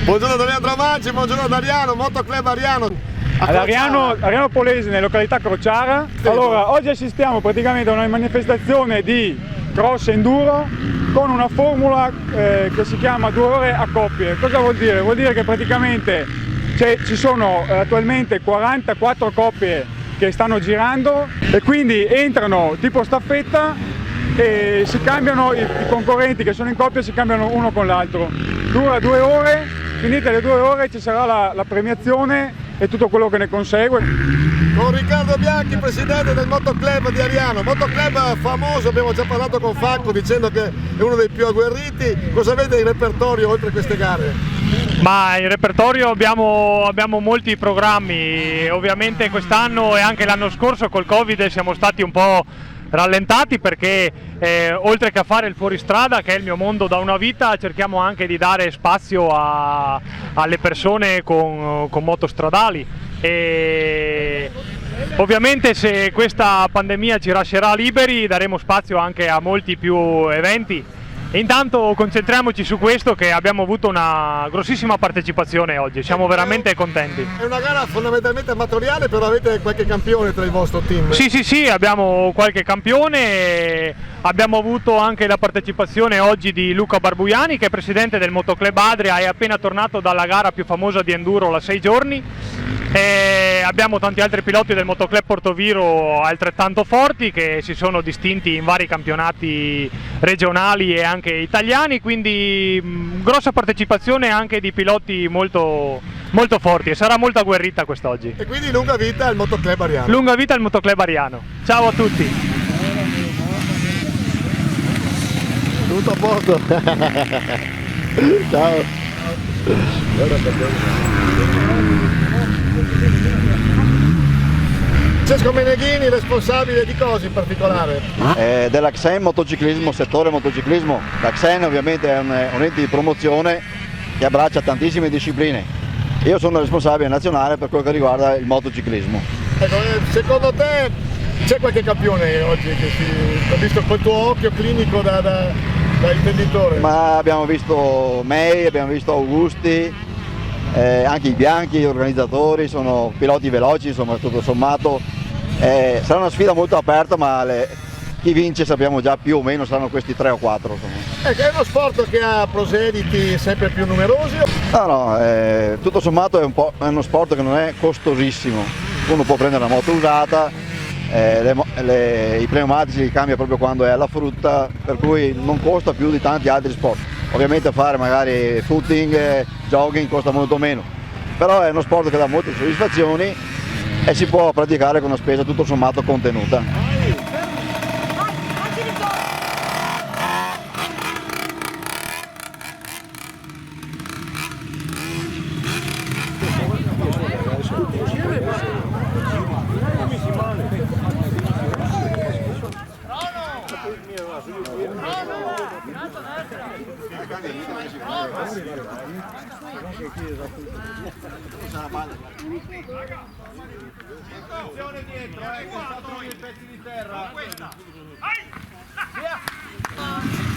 Buongiorno ad Ariano Dramaggi, buongiorno ad Ariano, Motoclub Ariano. Ariano Polesine, località Crociara. Allora, oggi assistiamo praticamente a una manifestazione di cross enduro con una formula che si chiama 2 ore a coppie. Cosa vuol dire? Vuol dire che praticamente ci sono attualmente 44 coppie che stanno girando e quindi entrano tipo staffetta e si cambiano i concorrenti che sono in coppia, si cambiano uno con l'altro. Dura 2 ore, finite le 2 ore ci sarà la premiazione e tutto quello che ne consegue. Con Riccardo Bianchi, presidente del Motoclub di Ariano, Motoclub famoso, abbiamo già parlato con Facco dicendo che è uno dei più agguerriti. Cosa avete in repertorio oltre queste gare? Ma in repertorio abbiamo molti programmi, ovviamente quest'anno e anche l'anno scorso col Covid siamo stati un po' rallentati perché oltre che a fare il fuoristrada, che è il mio mondo da una vita, cerchiamo anche di dare spazio alle persone con moto stradali e ovviamente se questa pandemia ci lascerà liberi daremo spazio anche a molti più eventi. E intanto concentriamoci su questo, che abbiamo avuto una grossissima partecipazione oggi, siamo veramente contenti. È una gara fondamentalmente amatoriale, però avete qualche campione tra il vostro team? Sì, abbiamo qualche campione, abbiamo avuto anche la partecipazione oggi di Luca Barbuiani che è presidente del Motoclub Adria, è appena tornato dalla gara più famosa di enduro, la 6 giorni. E abbiamo tanti altri piloti del Motoclub Portoviro altrettanto forti che si sono distinti in vari campionati regionali e anche italiani, quindi grossa partecipazione anche di piloti molto forti e sarà molto agguerrita quest'oggi. E quindi lunga vita al Motoclub Ariano. Lunga vita al Motoclub Ariano. Ciao a tutti. Tutto a posto. Ciao. Francesco Meneghini, responsabile di cosa in particolare? Della XEN motociclismo, settore motociclismo. La XEN ovviamente è un ente di promozione che abbraccia tantissime discipline. Io sono responsabile nazionale per quello che riguarda il motociclismo. Ecco, secondo te c'è qualche campione oggi che ha visto col tuo occhio clinico da intenditore? Ma abbiamo visto May, abbiamo visto Augusti, anche i Bianchi, gli organizzatori, sono piloti veloci, insomma tutto sommato. Sarà una sfida molto aperta, ma chi vince sappiamo già più o meno saranno questi 3 o 4. Ecco, è uno sport che ha proseliti sempre più numerosi? No, tutto sommato è uno sport che non è costosissimo. Uno può prendere una moto usata, i pneumatici li cambia proprio quando è alla frutta, per cui non costa più di tanti altri sport. Ovviamente fare magari footing, jogging costa molto meno, però è uno sport che dà molte soddisfazioni e si può praticare con una spesa tutto sommato contenuta. Attenzione dietro, che sta trovando i pezzi di terra. Questa. Via.